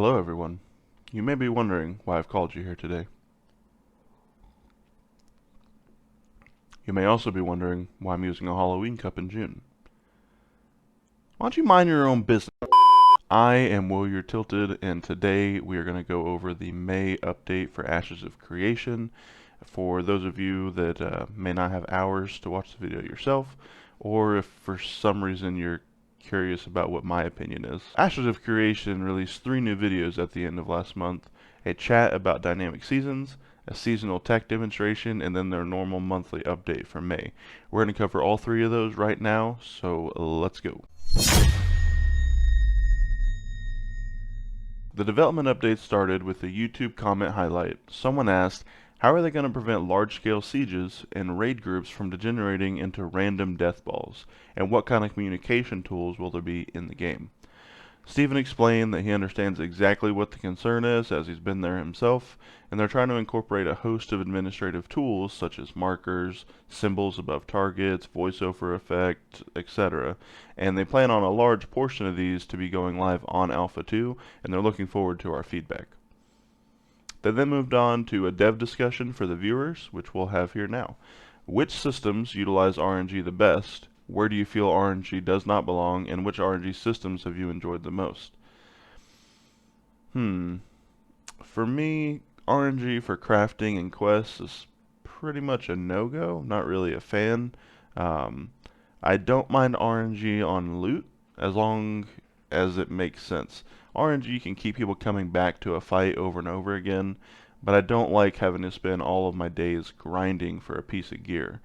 Hello everyone. You may be wondering why I've called you here today. You may also be wondering why I'm using a Halloween cup in June. Why don't you mind your own business? I am Will Tilted, and today we are going to go over the May update for Ashes of Creation. For those of you that may not have hours to watch the video yourself, or if for some reason you're curious about what my opinion is. Ashes of Creation released 3 new videos at the end of last month: a chat about dynamic seasons, a seasonal tech demonstration, and then their normal monthly update for May. We're going to cover all 3 of those right now, so let's go. The development update started with a YouTube comment highlight. Someone asked, how are they going to prevent large-scale sieges and raid groups from degenerating into random death balls? And what kind of communication tools will there be in the game? Steven explained that he understands exactly what the concern is, as he's been there himself, and they're trying to incorporate a host of administrative tools such as markers, symbols above targets, voiceover effect, etc. And they plan on a large portion of these to be going live on Alpha 2, and they're looking forward to our feedback. They then moved on to a dev discussion for the viewers, which we'll have here now. Which systems utilize RNG the best? Where do you feel RNG does not belong, and which RNG systems have you enjoyed the most? For me, RNG for crafting and quests is pretty much a no-go. Not really a fan. I don't mind RNG on loot as long as it makes sense. RNG can keep people coming back to a fight over and over again, but I don't like having to spend all of my days grinding for a piece of gear.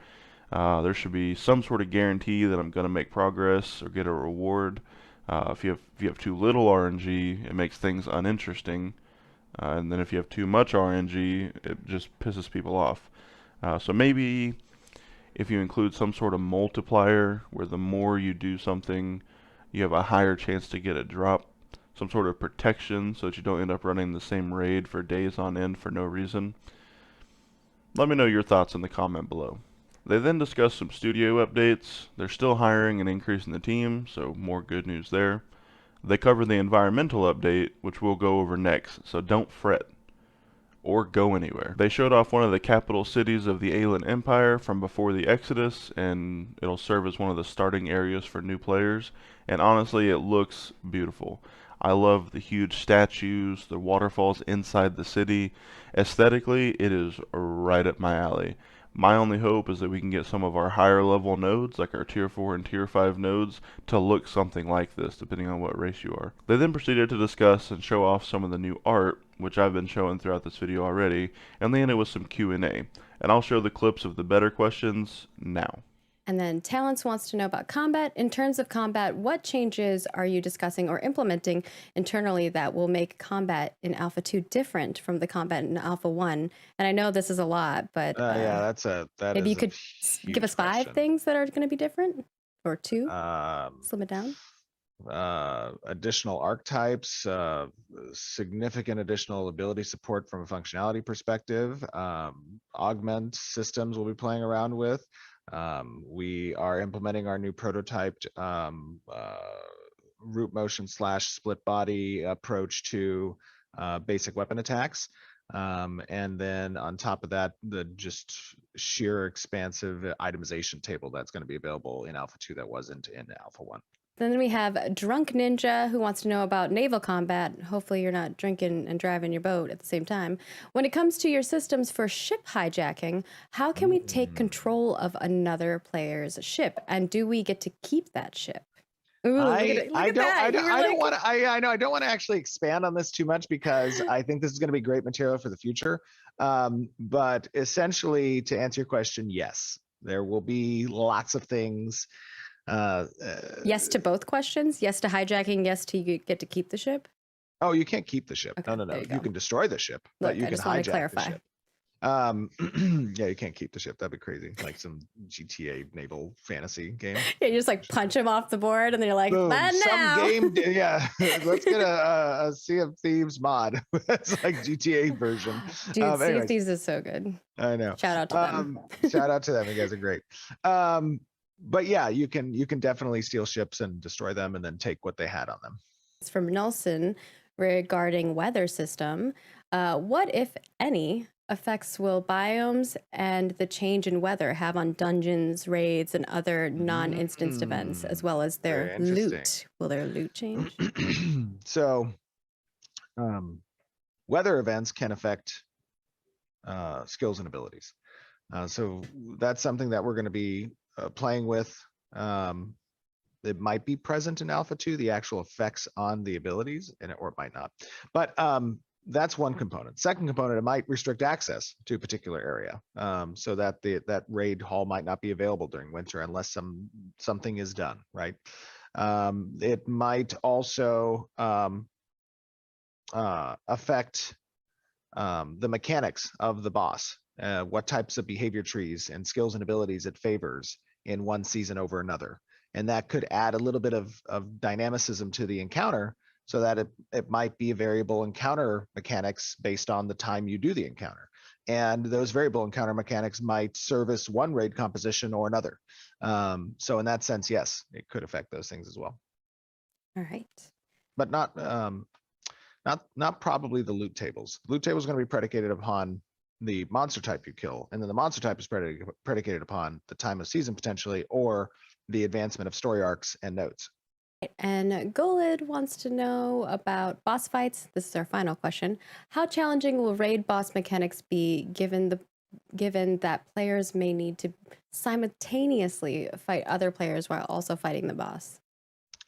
There should be some sort of guarantee that I'm going to make progress or get a reward. If you have too little RNG, it makes things uninteresting. And then if you have too much RNG, it just pisses people off. So maybe if you include some sort of multiplier where the more you do something, you have a higher chance to get a drop. Some sort of protection so that you don't end up running the same raid for days on end for no reason. Let me know your thoughts in the comment below. They then discussed some studio updates. They're still hiring and increasing the team, so more good news there. They cover the environmental update, which we'll go over next, so don't fret or go anywhere. They showed off one of the capital cities of the Aelan Empire from before the Exodus, and it'll serve as one of the starting areas for new players, and honestly it looks beautiful. I love the huge statues, the waterfalls inside the city. Aesthetically, it is right up my alley. My only hope is that we can get some of our higher level nodes, like our tier 4 and tier 5 nodes, to look something like this, depending on what race you are. They then proceeded to discuss and show off some of the new art, which I've been showing throughout this video already, and they ended with some Q&A. And I'll show the clips of the better questions now. And then Talents wants to know about combat. In terms of combat, what changes are you discussing or implementing internally that will make combat in Alpha 2 different from the combat in Alpha 1? And I know this is a lot, but yeah, maybe you could give us 5 question. things that are going to be different, or 2. Slim it down. Additional archetypes, significant additional ability support from a functionality perspective, augment systems we'll be playing around with. We are implementing our new prototyped root motion / split body approach to basic weapon attacks. And then on top of that, the just sheer expansive itemization table that's going to be available in Alpha 2 that wasn't in Alpha 1. Then we have Drunk Ninja, who wants to know about naval combat. Hopefully you're not drinking and driving your boat at the same time. When it comes to your systems for ship hijacking, how can we take control of another player's ship? And do we get to keep that ship? Ooh, I don't want to actually expand on this too much because I think this is going to be great material for the future. But essentially, to answer your question, yes, there will be lots of things. Yes to both questions. Yes to hijacking. Yes to you get to keep the ship. Oh, you can't keep the ship. Okay, no. You can destroy the ship, but you I can just want to hijack clarify. the ship. Yeah, you can't keep the ship. That'd be crazy, like some GTA naval fantasy game. Yeah, you just like punch him off the board, and then you're like, boom, now. Some game. Yeah, let's get a Sea of Thieves mod. That's like GTA version. Dude, Sea of Thieves is so good. I know. Shout out to them. Shout out to them. You guys are great. But yeah, you can definitely steal ships and destroy them, and then take what they had on them. It's from Nelson. regarding weather system. What, if any, effects will biomes and the change in weather have on dungeons, raids, and other non-instanced events, as well as their Very interesting. loot? Will their loot change? So, weather events can affect skills and abilities. So that's something that we're going to be playing with. It might be present in Alpha 2, the actual effects on the abilities, or it might not. But that's one component. Second component, it might restrict access to a particular area, so that that raid hall might not be available during winter unless something is done, right? It might also affect the mechanics of the boss, what types of behavior trees and skills and abilities it favors in one season over another. And that could add a little bit of dynamicism to the encounter so that it might be a variable encounter mechanics based on the time you do the encounter. And those variable encounter mechanics might service one raid composition or another. So in that sense, yes, it could affect those things as well. All right. But not probably the loot tables. Loot table is going to be predicated upon the monster type you kill, and then the monster type is predicated upon the time of season potentially, or the advancement of story arcs and notes. And Golid wants to know about boss fights. This is our final question. How challenging will raid boss mechanics be given that players may need to simultaneously fight other players while also fighting the boss?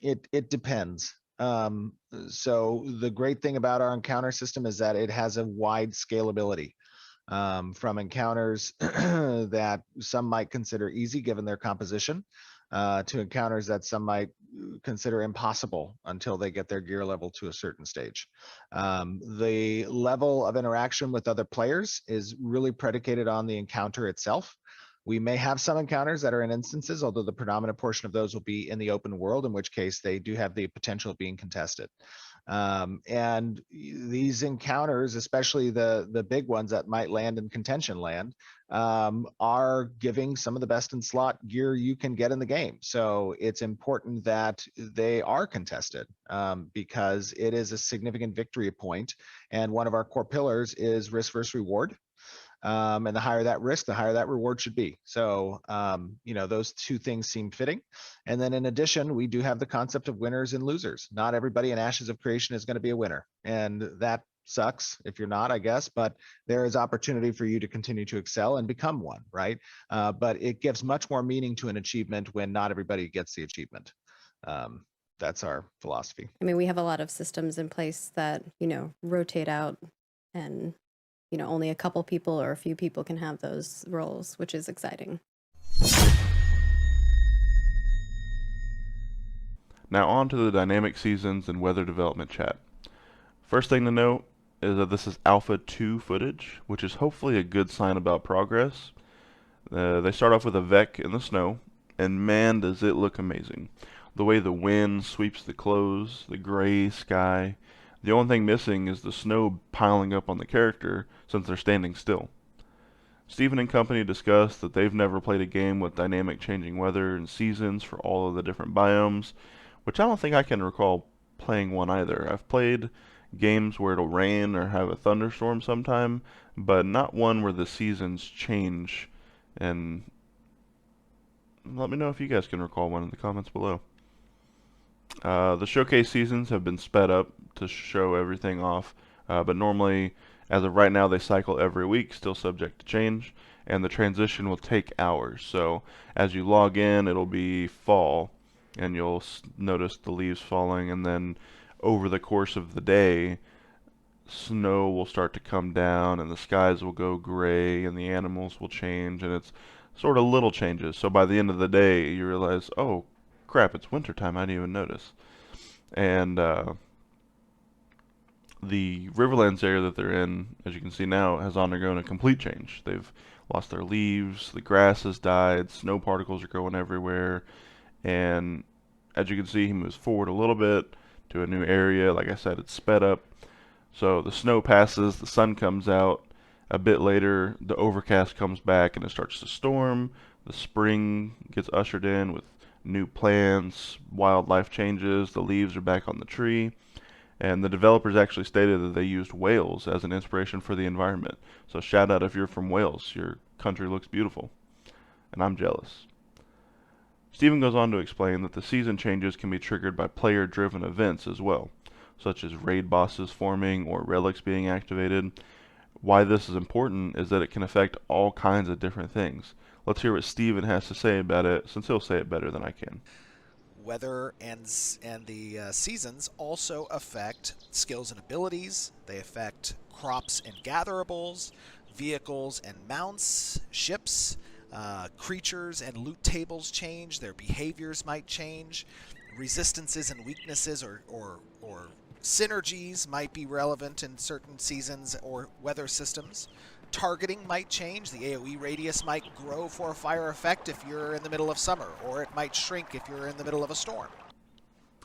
It depends. So the great thing about our encounter system is that it has a wide scalability. From encounters that some might consider easy given their composition, to encounters that some might consider impossible until they get their gear level to a certain stage. The level of interaction with other players is really predicated on the encounter itself. We may have some encounters that are in instances, although the predominant portion of those will be in the open world, in which case they do have the potential of being contested. And these encounters, especially the big ones that might land in contention land, are giving some of the best in slot gear you can get in the game. So it's important that they are contested, because it is a significant victory point. And one of our core pillars is risk versus reward. And the higher that risk, the higher that reward should be. So, those two things seem fitting. And then in addition, we do have the concept of winners and losers. Not everybody in Ashes of Creation is going to be a winner. And that sucks if you're not, I guess, but there is opportunity for you to continue to excel and become one, right? But it gives much more meaning to an achievement when not everybody gets the achievement. That's our philosophy. I mean, we have a lot of systems in place that, rotate out, and only a couple people or a few people can have those roles, which is exciting. Now on to the dynamic seasons and weather development chat. First thing to note is that this is Alpha 2 footage, which is hopefully a good sign about progress. They start off with a Vec in the snow, and man does it look amazing. The way the wind sweeps the clothes, the gray sky. The only thing missing is the snow piling up on the character since they're standing still. Stephen and company discussed that they've never played a game with dynamic changing weather and seasons for all of the different biomes, which I don't think I can recall playing one either. I've played games where it'll rain or have a thunderstorm sometime, but not one where the seasons change. And let me know if you guys can recall one in the comments below. The showcase seasons have been sped up to show everything off, but normally, as of right now, they cycle every week, still subject to change, and the transition will take hours. So as you log in, it'll be fall, and you'll notice the leaves falling, and then over the course of the day, snow will start to come down, and the skies will go gray, and the animals will change, and it's sort of little changes. So by the end of the day, you realize, oh, crap, it's wintertime, I didn't even notice. And the Riverlands area that they're in, as you can see now, has undergone a complete change. They've lost their leaves, the grass has died, snow particles are growing everywhere, and as you can see, he moves forward a little bit to a new area. Like I said, it's sped up. So the snow passes, the sun comes out. A bit later, the overcast comes back and it starts to storm. The spring gets ushered in with new plants, wildlife changes, the leaves are back on the tree, And the developers actually stated that they used whales as an inspiration for the environment. So shout out if you're from Wales, your country looks beautiful, and I'm jealous. Stephen goes on to explain that the season changes can be triggered by player-driven events as well, such as raid bosses forming or relics being activated. Why this is important is that it can affect all kinds of different things. Let's hear what Stephen has to say about it, since he'll say it better than I can. Weather and the seasons also affect skills and abilities. They affect crops and gatherables, vehicles and mounts, ships, creatures and loot tables change. Their behaviors might change. Resistances and weaknesses or synergies might be relevant in certain seasons or weather systems. Targeting might change. The AoE radius might grow for a fire effect if you're in the middle of summer, or it might shrink if you're in the middle of a storm.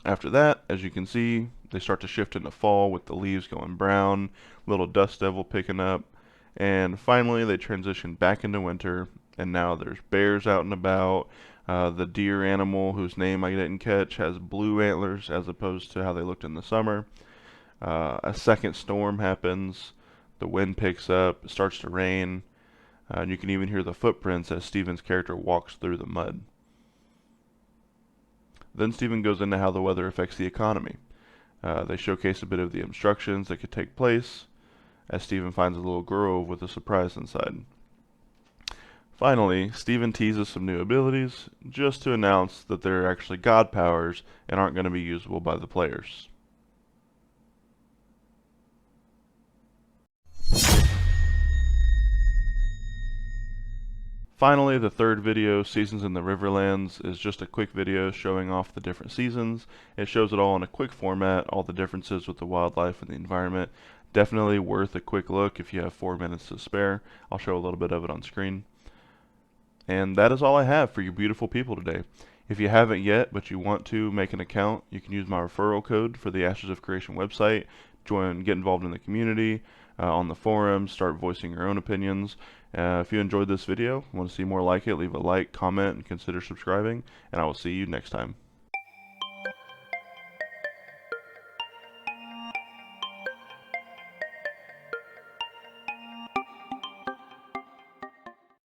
After that, as you can see, they start to shift into fall with the leaves going brown, little dust devil picking up, and finally they transition back into winter, and now there's bears out and about. The deer animal, whose name I didn't catch, has blue antlers as opposed to how they looked in the summer. A second storm happens, the wind picks up, it starts to rain, and you can even hear the footprints as Steven's character walks through the mud. Then Stephen goes into how the weather affects the economy. They showcase a bit of the obstructions that could take place, as Stephen finds a little grove with a surprise inside. Finally, Stephen teases some new abilities, just to announce that they're actually god powers and aren't going to be usable by the players. Finally, the third video, Seasons in the Riverlands, is just a quick video showing off the different seasons. It shows it all in a quick format, all the differences with the wildlife and the environment. Definitely worth a quick look if you have 4 minutes to spare. I'll show a little bit of it on screen. And that is all I have for you beautiful people today. If you haven't yet, but you want to make an account, you can use my referral code for the Ashes of Creation website. Join, get involved in the community, on the forums, start voicing your own opinions. If you enjoyed this video, want to see more like it, leave a like, comment, and consider subscribing, and I will see you next time.